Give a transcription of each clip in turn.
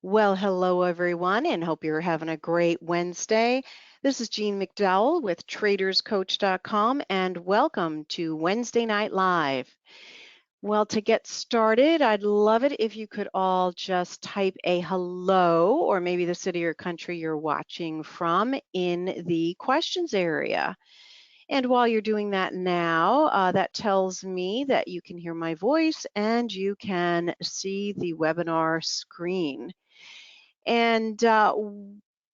Well, hello everyone, and hope you're having a great Wednesday. This is Jean McDowell with TradersCoach.com, and welcome to Wednesday Night Live. Well, to get started, I'd love it if you could all just type a hello, or maybe the city or country you're watching from, in the questions area. And while you're doing that now, that tells me that you can hear my voice and you can see the webinar screen. And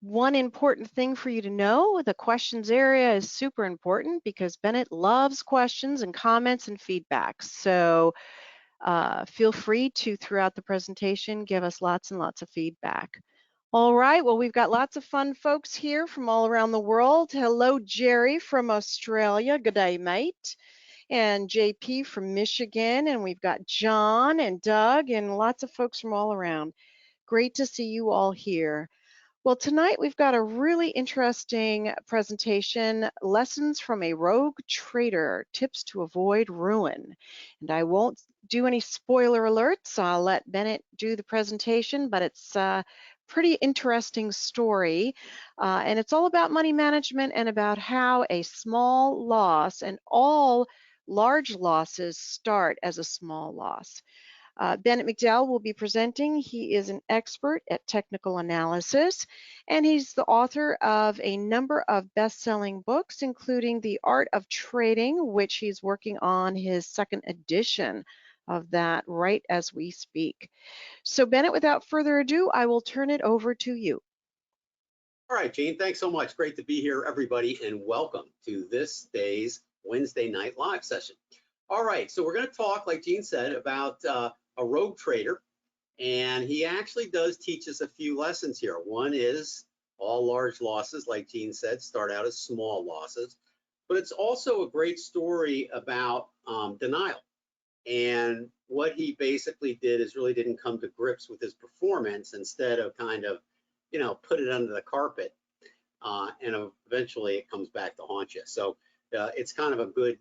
one important thing for you to know, the questions area is super important because Bennett loves questions and comments and feedback. So feel free to, throughout the presentation, give us lots and lots of feedback. All right, well, we've got lots of fun folks here from all around the world. Hello, Jerry from Australia. Good day, mate. And JP from Michigan. And we've got John and Doug and lots of folks from all around. Great to see you all here. Well, tonight we've got a really interesting presentation, Lessons from a Rogue Trader, Tips to Avoid Ruin. And I won't do any spoiler alerts. I'll let Bennett do the presentation, but it's a pretty interesting story. And it's all about money management and about how a small loss and all large losses start as a small loss. Bennett McDowell will be presenting. He is an expert at technical analysis, and he's the author of a number of best-selling books, including The Art of Trading, which he's working on his second edition of that right as we speak. So Bennett, without further ado, I will turn it over to you. All right, Jean, thanks so much. Great to be here, everybody, and welcome to this day's Wednesday night live session. All right, so we're going to talk, like Jean said, about a rogue trader, and he actually does teach us a few lessons here. One is all large losses, like Jean said, start out as small losses, but it's also a great story about denial. And what he basically did is really didn't come to grips with his performance, instead of kind of, you know, put it under the carpet, and eventually it comes back to haunt you. So it's kind of a good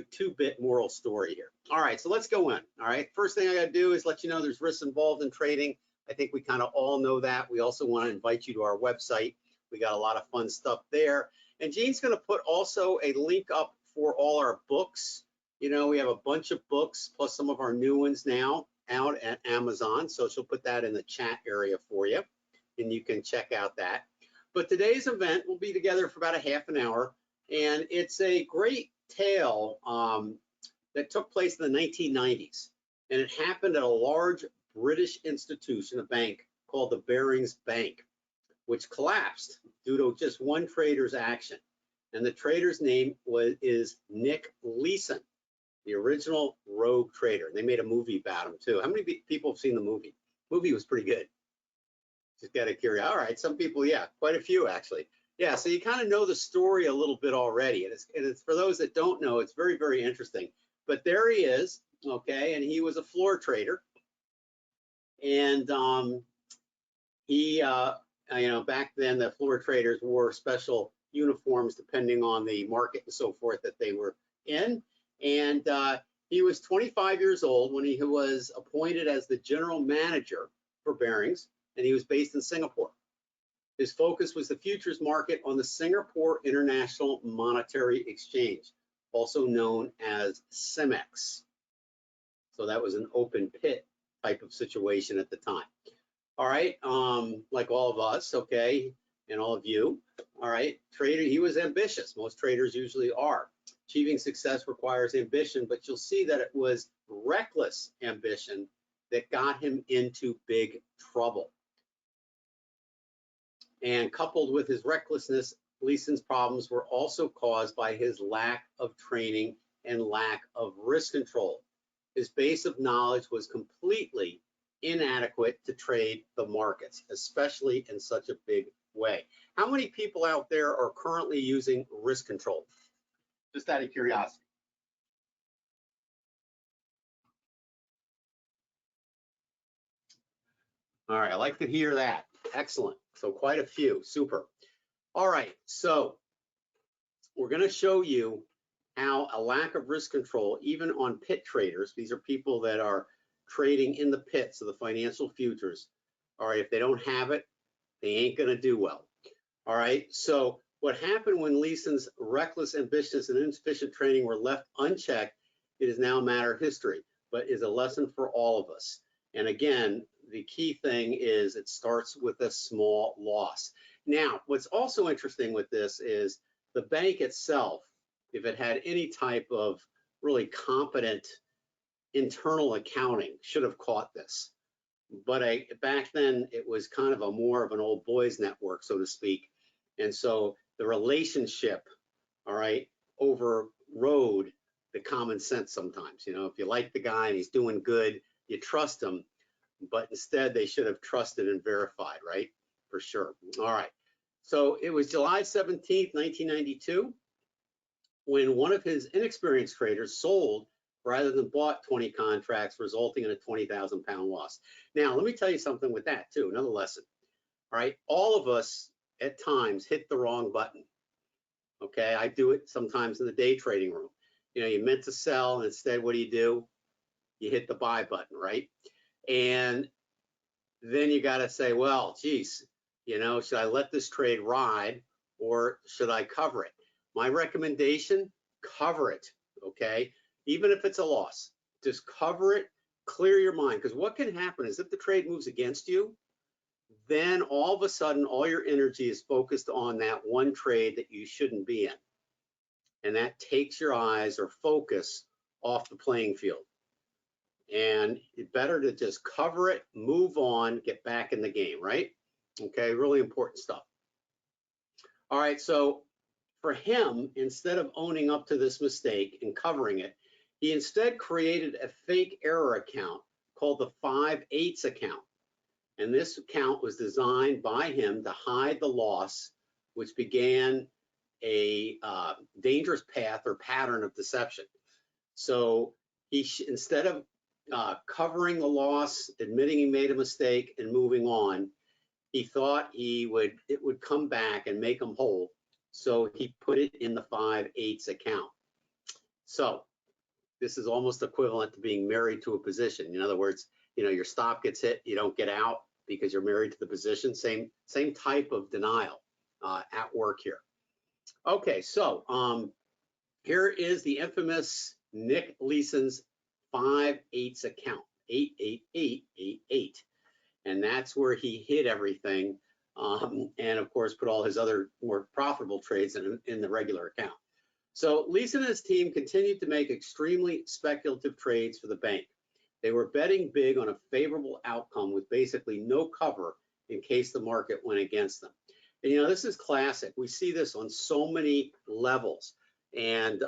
two-bit moral story here. All right, so let's go in. All right, first thing I got to do is let you know there's risks involved in trading. I think we kind of all know that. We also want to invite you to our website. We got a lot of fun stuff there. And Jean's going to put also a link up for all our books. You know, we have a bunch of books plus some of our new ones now out at Amazon. So she'll put that in the chat area for you, and you can check out that. But today's event will be together for about a half an hour, and it's a great tale that took place in the 1990s, and it happened at a large British institution, a bank called the Barings Bank, which collapsed due to just one trader's action. And the trader's name is Nick Leeson, the original rogue trader. They made a movie about him too. How many people have seen the movie? The movie was pretty good. Just got to curious. All right, some people, yeah, quite a few actually. Yeah, so you kind of know the story a little bit already. And it's for those that don't know, it's very, very interesting. But there he is, okay, and he was a floor trader. And he, you know, back then the floor traders wore special uniforms depending on the market and so forth that they were in. And he was 25 years old when he was appointed as the general manager for Barings, and he was based in Singapore. His focus was the futures market on the Singapore International Monetary Exchange, also known as SIMEX. So that was an open pit type of situation at the time. All right, like all of us, okay, and all of you, all right, trader, he was ambitious. Most traders usually are. Achieving success requires ambition, but you'll see that it was reckless ambition that got him into big trouble. And coupled with his recklessness, Leeson's problems were also caused by his lack of training and lack of risk control. His base of knowledge was completely inadequate to trade the markets, especially in such a big way. How many people out there are currently using risk control? Just out of curiosity. All right, I like to hear that. Excellent. So quite a few. Super. All right, so we're going to show you how a lack of risk control, even on pit traders, these are people that are trading in the pits of the financial futures, All right, if they don't have it, they ain't gonna do well. All right, so what happened when Leeson's reckless ambitions and insufficient training were left unchecked, it is now a matter of history, but is a lesson for all of us. And again, the key thing is it starts with a small loss. Now, what's also interesting with this is the bank itself, if it had any type of really competent internal accounting, should have caught this. But back then, it was kind of a more of an old boys network, so to speak. And so the relationship, all right, overrode the common sense sometimes. You know, if you like the guy and he's doing good, you trust him. But instead, they should have trusted and verified, right? For sure. All right. So it was July 17th, 1992, when one of his inexperienced traders sold rather than bought 20 contracts, resulting in a 20,000 pound loss. Now, let me tell you something with that too, another lesson. All right, all of us at times hit the wrong button. Okay, I do it sometimes in the day trading room. You know, you meant to sell, and instead, what do? You hit the buy button, right? And then you got to say, well, geez, you know, should I let this trade ride or should I cover it? My recommendation, cover it, okay? Even if it's a loss, just cover it, clear your mind. Because what can happen is if the trade moves against you, then all of a sudden, all your energy is focused on that one trade that you shouldn't be in. And that takes your eyes or focus off the playing field. And it's better to just cover it, move on, get back in the game, right? Okay, really important stuff. All right, so for him, instead of owning up to this mistake and covering it, he instead created a fake error account called the 5/8 account. And this account was designed by him to hide the loss, which began a dangerous path or pattern of deception. So he instead of covering the loss, admitting he made a mistake and moving on, he thought it would come back and make him whole. So he put it in the 5/8 account. So this is almost equivalent to being married to a position. In other words, you know, your stop gets hit, you don't get out because you're married to the position. Same type of denial at work here. Okay, so here is the infamous Nick Leeson's 5/8 account, 88888. And that's where he hid everything, and of course put all his other more profitable trades in the regular account. So Leeson and his team continued to make extremely speculative trades for the bank. They were betting big on a favorable outcome with basically no cover in case the market went against them. And you know, this is classic. We see this on so many levels. And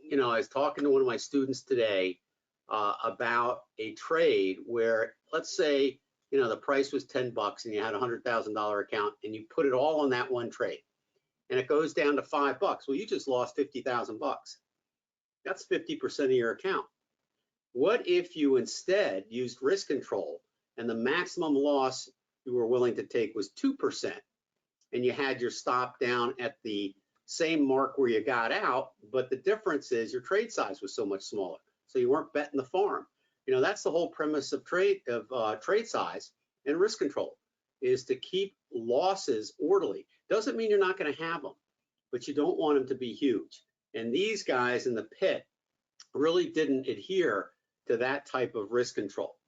you know, I was talking to one of my students today about a trade where, let's say, you know, the price was 10 bucks and you had a $100,000 account and you put it all on that one trade and it goes down to 5 bucks. Well, you just lost 50,000 bucks. That's 50% of your account. What if you instead used risk control and the maximum loss you were willing to take was 2% and you had your stop down at the same mark where you got out, but the difference is your trade size was so much smaller. So you weren't betting the farm. You know, that's the whole premise of trade size and risk control, is to keep losses orderly. Doesn't mean you're not going to have them, but you don't want them to be huge. And these guys in the pit really didn't adhere to that type of risk control.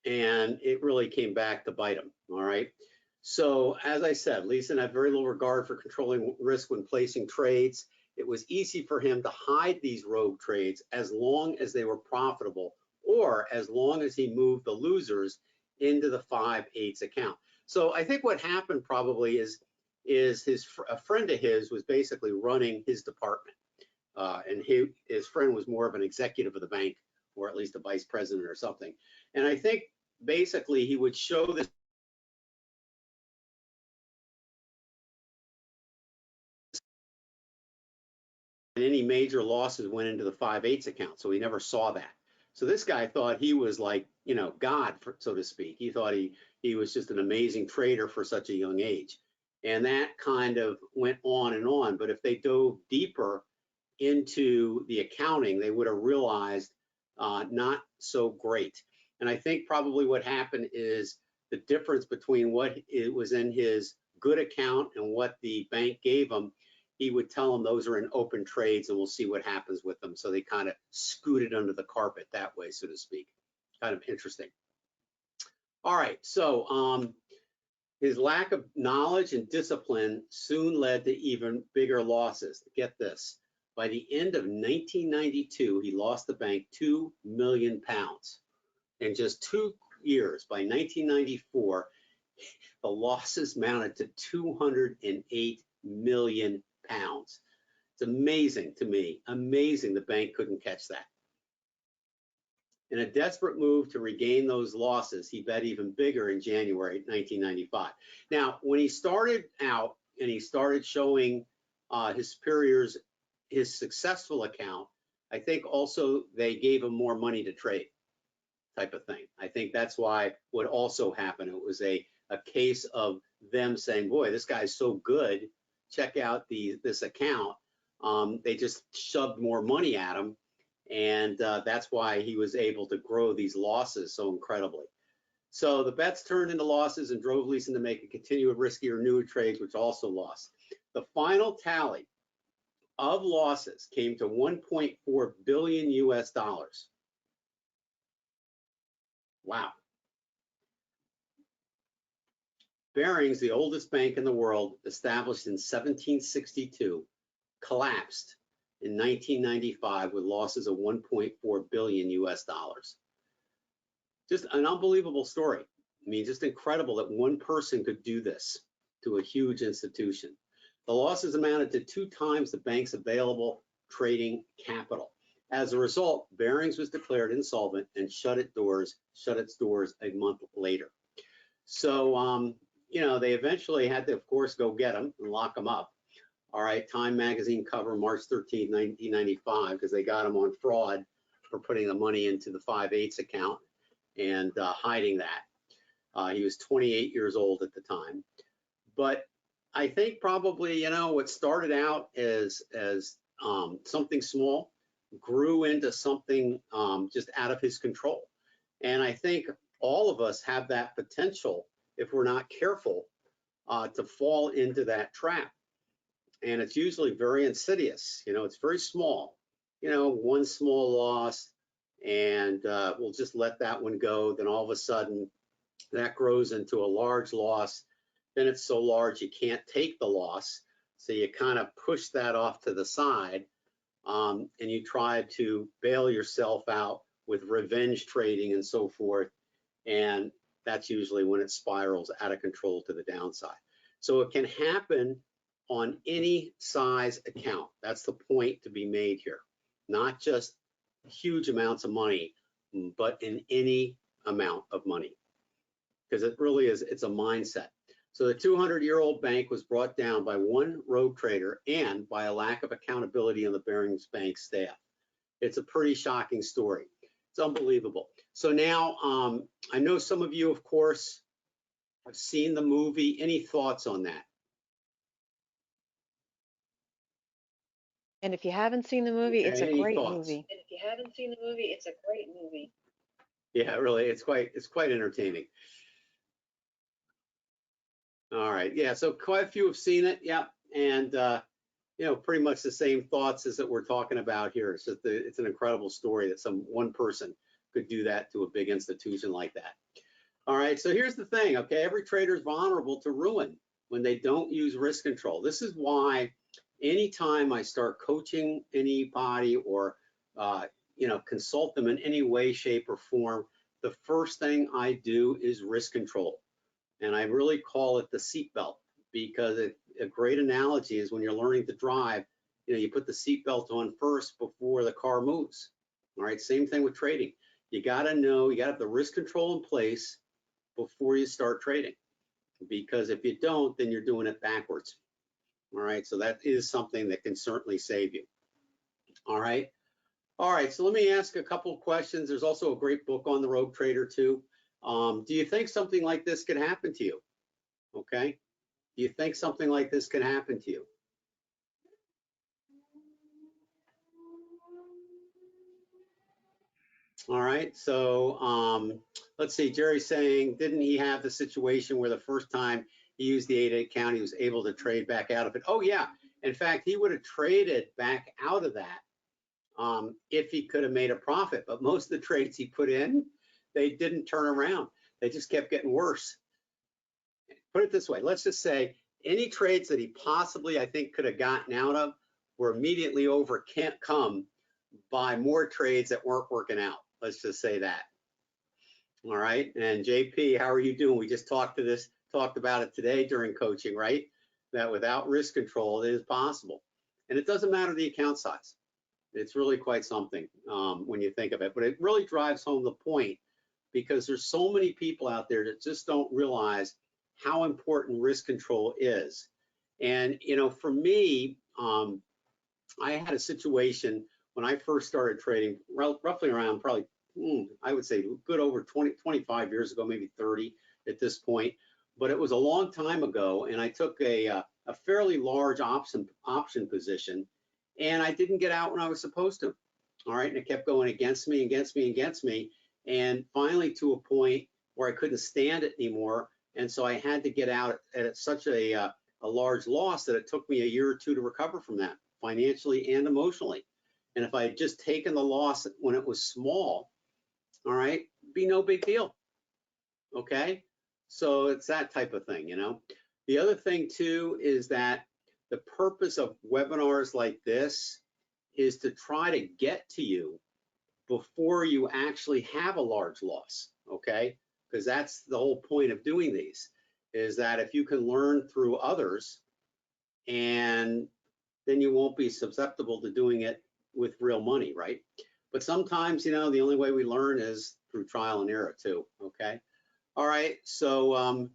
And it really came back to bite them, all right? So as I said, Leeson had very little regard for controlling risk when placing trades. It was easy for him to hide these rogue trades as long as they were profitable or as long as he moved the losers into the 5/8 account. So I think what happened probably is a friend of his was basically running his department. And his friend was more of an executive of the bank, or at least a vice president or something. And I think basically he would show this and any major losses went into the 5/8 account. So he never saw that. So this guy thought he was like, you know, God, so to speak. He thought he was just an amazing trader for such a young age. And that kind of went on and on. But if they dove deeper into the accounting, they would have realized not so great. And I think probably what happened is the difference between what it was in his good account and what the bank gave him, he would tell them those are in open trades and we'll see what happens with them. So they kind of scooted under the carpet that way, so to speak. Kind of interesting. All right, so his lack of knowledge and discipline soon led to even bigger losses. Get this, by the end of 1992, he lost the bank 2 million pounds. In just 2 years, by 1994, the losses mounted to 208 million pounds. It's amazing to me, amazing the bank couldn't catch that. In a desperate move to regain those losses, he bet even bigger in January 1995. Now, when he started out and he started showing his superiors his successful account, I think also they gave him more money to trade, type of thing. I think that's why what also happened. It was a case of them saying, boy, this guy's so good, check out this account. They just shoved more money at him, and that's why he was able to grow these losses so incredibly. So the bets turned into losses and drove Leeson to make a continued riskier newer trades, which also lost. The final tally of losses came to 1.4 billion US dollars. Wow. Barings, the oldest bank in the world, established in 1762, collapsed in 1995 with losses of 1.4 billion US dollars. Just an unbelievable story. I mean, just incredible that one person could do this to a huge institution. The losses amounted to 2 times the bank's available trading capital. As a result, Barings was declared insolvent and shut its doors a month later. So, you know, they eventually had to, of course, go get him and lock him up. All right, Time magazine cover March 13, 1995, because they got him on fraud for putting the money into the 5/8 account and hiding that. He was 28 years old at the time. But I think probably, you know, what started out as something small grew into something just out of his control. And I think all of us have that potential, if we're not careful, to fall into that trap. And it's usually very insidious. You know, it's very small. You know, one small loss, and we'll just let that one go. Then all of a sudden, that grows into a large loss. Then it's so large you can't take the loss. So you kind of push that off to the side, and you try to bail yourself out with revenge trading and so forth. And that's usually when it spirals out of control to the downside. So it can happen on any size account. That's the point to be made here. Not just huge amounts of money, but in any amount of money. Because it really is, it's a mindset. So the 200-year-old bank was brought down by one rogue trader and by a lack of accountability on the Barings Bank staff. It's a pretty shocking story. It's unbelievable. So now, I know some of you, of course, have seen the movie. Any thoughts on that? And if you haven't seen the movie, Okay, it's a any great thoughts? movie. And if you haven't seen the movie, it's a great movie. Yeah, really, it's quite entertaining. All right, yeah, so quite a few have seen it, yeah, and you know, pretty much the same thoughts as that we're talking about here. It's just it's an incredible story that one person could do that to a big institution like that. All right, so here's the thing, okay, every trader is vulnerable to ruin when they don't use risk control. This is why anytime I start coaching anybody or you know, consult them in any way, shape, or form, the first thing I do is risk control. And I really call it the seatbelt, because a great analogy is when you're learning to drive, you know, you put the seatbelt on first before the car moves. All right, same thing with trading. You gotta know, you gotta have the risk control in place before you start trading, because if you don't, then you're doing it backwards. All right, so that is something that can certainly save you. All right, so let me ask a couple of questions. There's also a great book on the rogue trader too. Do you think something like this could happen to you? Okay, do you think something like this can happen to you? All right, so let's see, Jerry's saying, didn't he have the situation where the first time he used the 8 account, he was able to trade back out of it? Oh yeah, in fact, he would have traded back out of that if he could have made a profit. But most of the trades he put in, they didn't turn around. They just kept getting worse. Put it this way, let's just say any trades that he possibly, I think, could have gotten out of were immediately overcome by more trades that weren't working out. Let's just say that. All right. And JP, how are you doing? We just talked about it today during coaching, right? That without risk control, it is possible. And it doesn't matter the account size. It's really quite something when you think of it. But it really drives home the point, because there's so many people out there that just don't realize how important risk control is. And, you know, for me, I had a situation when I first started trading, roughly around probably, I would say good over 25 years ago, maybe 30 at this point. But it was a long time ago, and I took a fairly large option position, and I didn't get out when I was supposed to. All right, and it kept going against me, and finally to a point where I couldn't stand it anymore, and so I had to get out at such a large loss that it took me a year or two to recover from that, financially and emotionally. And if I had just taken the loss when it was small, all right, it'd be no big deal. Okay, so it's that type of thing, you know. The other thing too is that the purpose of webinars like this is to try to get to you before you actually have a large loss, okay? Because that's the whole point of doing these, is that if you can learn through others, and then you won't be susceptible to doing it with real money, right? But sometimes, you know, the only way we learn is through trial and error too, okay? All right, so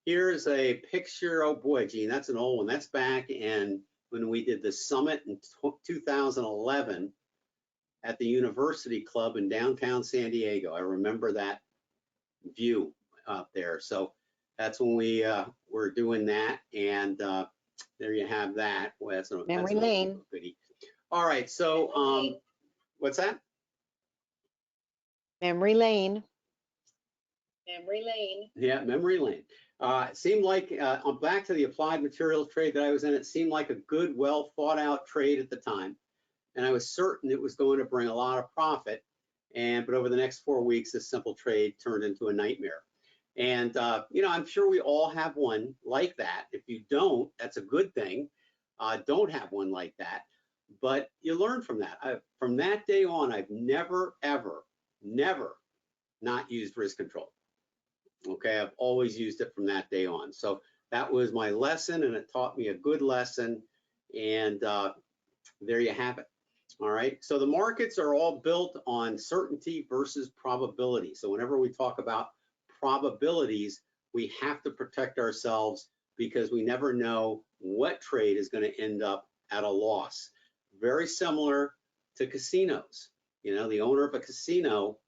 here's a picture. Oh boy, Gene, that's an old one. That's back in when we did the summit in 2011 at the University Club in downtown San Diego. I remember that view up there. So that's when we were doing that, and there you have that. Well, that's Memory lane. Goodie. All right, so what's that? Memory lane. Memory lane. Yeah, memory lane. It seemed like, back to the applied materials trade that I was in, it seemed like a good, well thought out trade at the time. And I was certain it was going to bring a lot of profit. But over the next 4 weeks, this simple trade turned into a nightmare. And, you know, I'm sure we all have one like that. If you don't, that's a good thing. Don't have one like that. But you learn from that. From that day on, I've never, ever, never not used risk control. Okay, I've always used it from that day on. So that was my lesson, and it taught me a good lesson. And there you have it. All right, so the markets are all built on certainty versus probability. So whenever we talk about probabilities, we have to protect ourselves, because we never know what trade is going to end up at a loss. Very similar to casinos. You know, the owner of a casino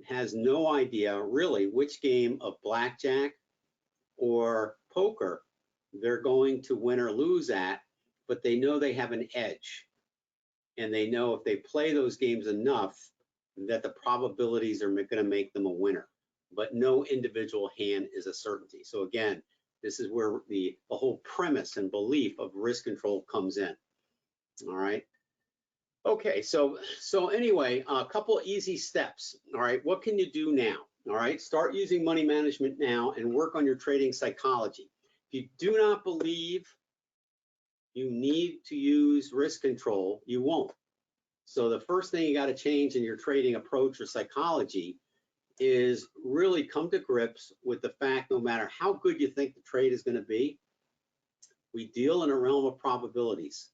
has no idea really which game of blackjack or poker they're going to win or lose at, but they know they have an edge. And they know if they play those games enough that the probabilities are going to make them a winner. But no individual hand is a certainty. So again, this is where the whole premise and belief of risk control comes in. All right. Okay, so anyway, a couple easy steps. All right, what can you do now? All right, start using money management now and work on your trading psychology. If you do not believe you need to use risk control, you won't. So the first thing you got to change in your trading approach or psychology is really come to grips with the fact, no matter how good you think the trade is going to be, we deal in a realm of probabilities,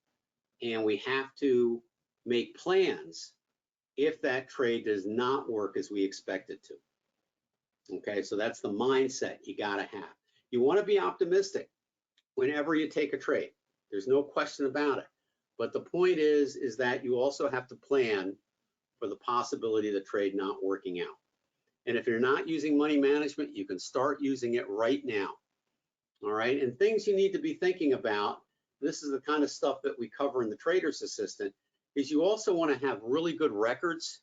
and we have to make plans if that trade does not work as we expect it to. Okay, so that's the mindset you gotta have. You wanna be optimistic whenever you take a trade. There's no question about it. But the point is that you also have to plan for the possibility of the trade not working out. And if you're not using money management, you can start using it right now. All right, and things you need to be thinking about, this is the kind of stuff that we cover in the Trader's Assistant, is you also want to have really good records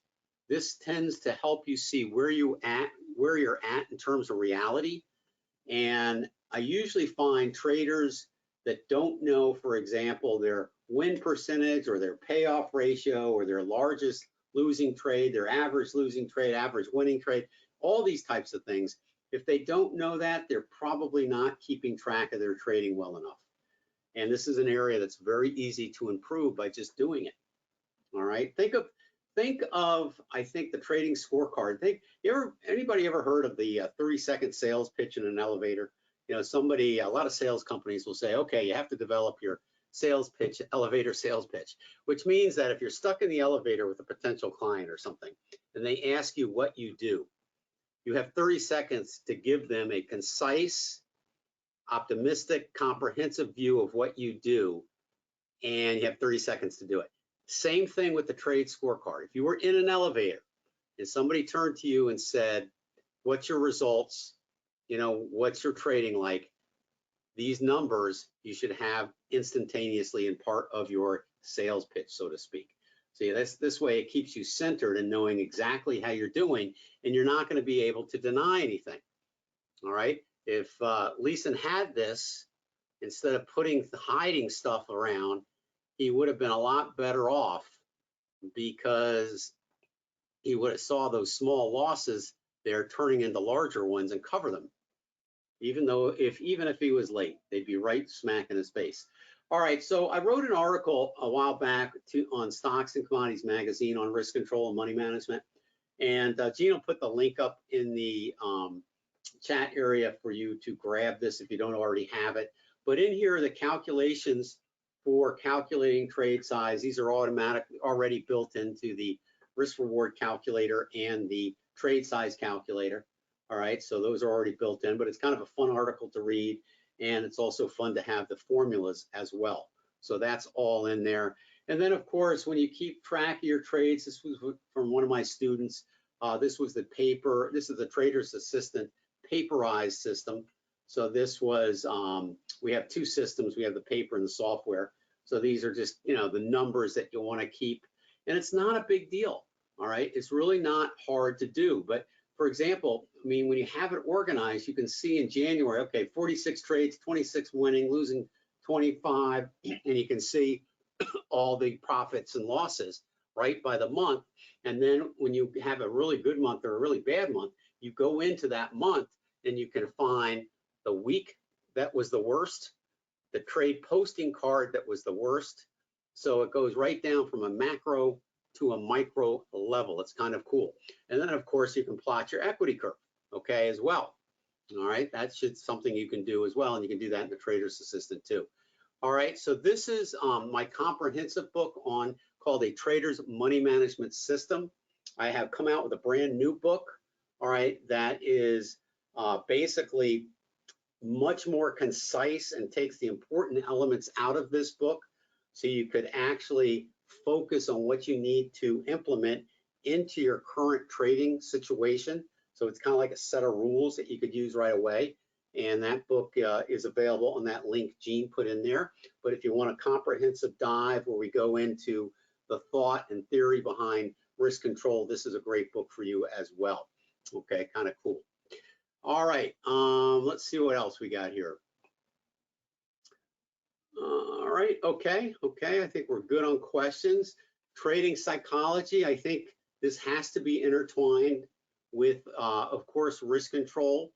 This tends to help you see where you're at in terms of reality. And I usually find traders that don't know, for example, their win percentage or their payoff ratio or their largest losing trade, their average losing trade, average winning trade, all these types of things. If they don't know that, they're probably not keeping track of their trading well enough. And this is an area that's very easy to improve by just doing it. All right. Think of, I think, the trading scorecard. Anybody ever heard of the 30-second sales pitch in an elevator? You know, a lot of sales companies will say, okay, you have to develop your sales pitch, elevator sales pitch, which means that if you're stuck in the elevator with a potential client or something, and they ask you what you do, you have 30 seconds to give them a concise, optimistic, comprehensive view of what you do, and you have 30 seconds to do it. Same thing with the trade scorecard. If you were in an elevator and somebody turned to you and said, what's your results? You know, what's your trading like? These numbers you should have instantaneously in part of your sales pitch, so to speak. So this way it keeps you centered and knowing exactly how you're doing, and you're not going to be able to deny anything. All right. If Leeson had this, instead of hiding stuff around, he would have been a lot better off, because he would have saw those small losses there turning into larger ones and cover them. Even if he was late, they'd be right smack in his face. All right, so I wrote an article a while back on Stocks and Commodities magazine on risk control and money management. And Gene will put the link up in the chat area for you to grab this if you don't already have it. But in here are the calculations for calculating trade size. These are automatically already built into the risk reward calculator and the trade size calculator. All right, so those are already built in, but it's kind of a fun article to read, and it's also fun to have the formulas as well. So that's all in there. And then, of course, when you keep track of your trades, this was from one of my students. This was the paper. This is the Trader's Assistant paperized system. So this was, we have two systems. We have the paper and the software. So these are just, you know, the numbers that you want to keep. And it's not a big deal. All right, it's really not hard to do. But for example, I mean, when you have it organized, you can see in January, okay, 46 trades, 26 winning, losing 25, and you can see all the profits and losses right by the month. And then when you have a really good month or a really bad month, you go into that month and you can find the week that was the worst, the trade posting card that was the worst. So it goes right down from a macro to a micro level. It's kind of cool. And then, of course, you can plot your equity curve, okay, as well. All right, that's something you can do as well, and you can do that in the Trader's Assistant too. All right, so this is my comprehensive book called A Trader's Money Management System. I have come out with a brand new book, all right, that is basically much more concise and takes the important elements out of this book, so you could actually focus on what you need to implement into your current trading situation. So it's kind of like a set of rules that you could use right away. And that book is available on that link Gene put in there. But if you want a comprehensive dive where we go into the thought and theory behind risk control, this is a great book for you as well. Okay, kind of cool. All right, let's see what else we got here. All right, okay, I think we're good on questions. Trading psychology, I think this has to be intertwined with, of course, risk control.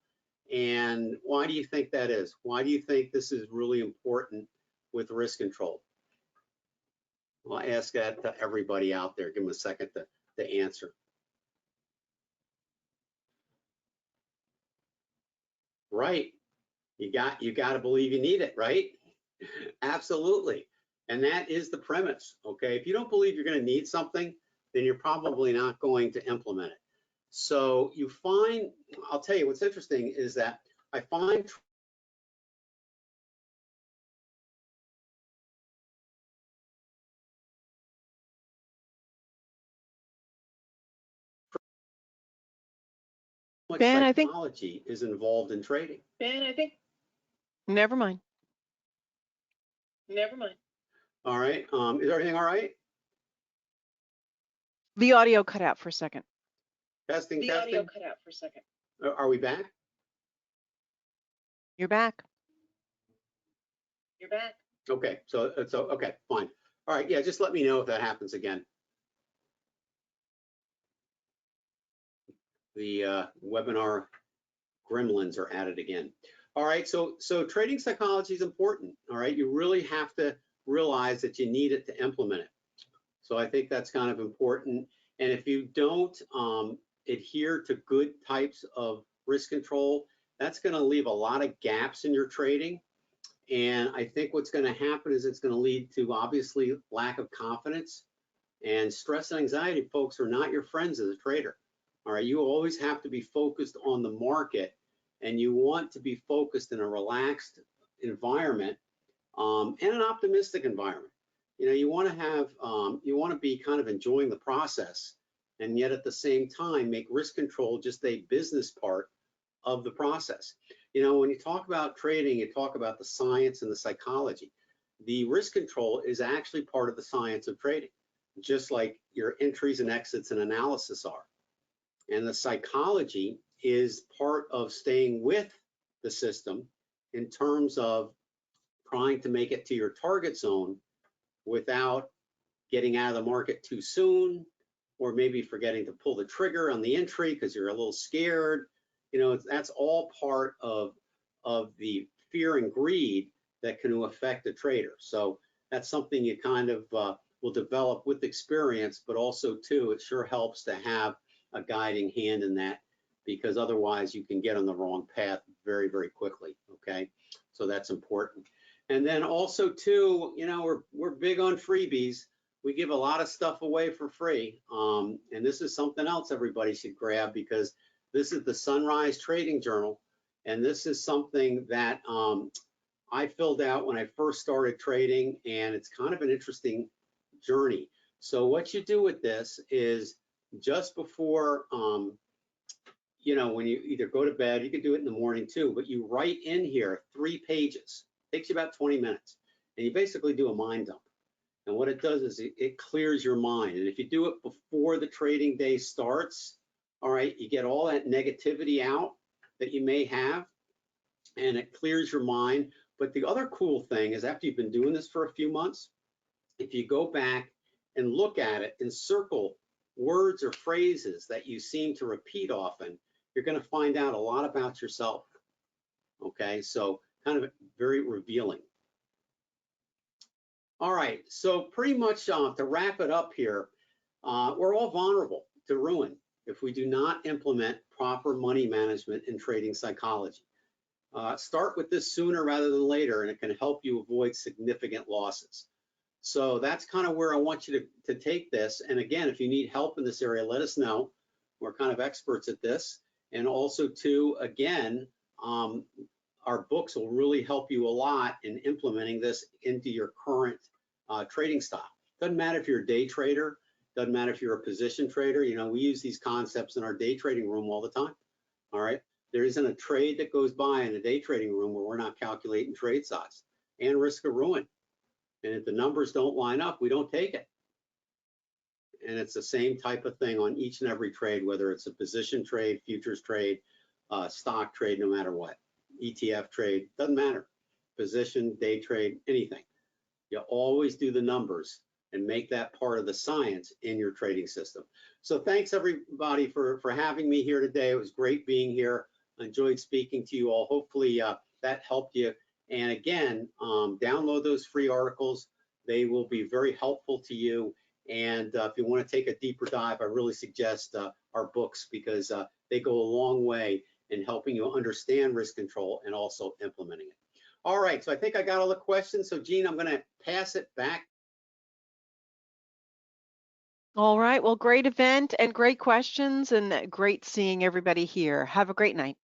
And why do you think that is? Why do you think this is really important with risk control? Well, I ask that to everybody out there. Give them a second to answer. Right, you got to believe you need it, right? Absolutely. And that is the premise, okay? If you don't believe you're going to need something, then you're probably not going to implement it. So you find, I'll tell you what's interesting is that I find Ben, I think, psychology is involved in trading. Ben, I think, never mind. never mind. All right, is everything all right? The audio cut out for a second. Testing, The testing. audio cut out for a second. Are we back? You're back. You're back. Okay, so okay, fine. All right, yeah, just let me know if that happens again. The webinar gremlins are at it again. All right, so trading psychology is important. All right, you really have to realize that you need it to implement it. So I think that's kind of important. And if you don't adhere to good types of risk control, that's going to leave a lot of gaps in your trading. And I think what's going to happen is it's going to lead to obviously lack of confidence, and stress and anxiety, folks, are not your friends as a trader. All right, you always have to be focused on the market, and you want to be focused in a relaxed environment and an optimistic environment. You know, you want to have, you want to be kind of enjoying the process, and yet at the same time make risk control just a business part of the process. You know, when you talk about trading, you talk about the science and the psychology. The risk control is actually part of the science of trading, just like your entries and exits and analysis are. And the psychology is part of staying with the system in terms of trying to make it to your target zone without getting out of the market too soon, or maybe forgetting to pull the trigger on the entry because you're a little scared. You know, that's all part of the fear and greed that can affect a trader. So that's something you kind of will develop with experience, but also too, it sure helps to have a guiding hand in that, because otherwise you can get on the wrong path very, very quickly, okay? So that's important. And then also too, you know, we're big on freebies. We give a lot of stuff away for free. And this is something else everybody should grab, because this is the Sunrise Trading Journal. And this is something that I filled out when I first started trading, and it's kind of an interesting journey. So what you do with this is just before, you know, when you either go to bed, you can do it in the morning too, but you write in here 3 pages. It takes you about 20 minutes. And you basically do a mind dump. And what it does is it clears your mind. And if you do it before the trading day starts, all right, you get all that negativity out that you may have, and it clears your mind. But the other cool thing is, after you've been doing this for a few months, if you go back and look at it and circle words or phrases that you seem to repeat often, you're going to find out a lot about yourself. Okay, so kind of very revealing. All right, so pretty much to wrap it up here, we're all vulnerable to ruin if we do not implement proper money management and trading psychology. Start with this sooner rather than later, and it can help you avoid significant losses. So that's kind of where I want you to take this. And again, if you need help in this area, let us know. We're kind of experts at this. And also too, again, our books will really help you a lot in implementing this into your current trading style. Doesn't matter if you're a day trader, doesn't matter if you're a position trader. You know, we use these concepts in our day trading room all the time. All right, there isn't a trade that goes by in a day trading room where we're not calculating trade size and risk of ruin. And if the numbers don't line up, we don't take it. And it's the same type of thing on each and every trade, whether it's a position trade, futures trade, stock trade, no matter what. ETF trade, doesn't matter. Position, day trade, anything. You always do the numbers and make that part of the science in your trading system. So thanks everybody for having me here today. It was great being here. I enjoyed speaking to you all. Hopefully that helped you. And again, download those free articles. They will be very helpful to you. And if you want to take a deeper dive, I really suggest our books, because they go a long way in helping you understand risk control and also implementing it. All right, so I think I got all the questions. So Jean, I'm going to pass it back. All right, well, great event and great questions, and great seeing everybody here. Have a great night.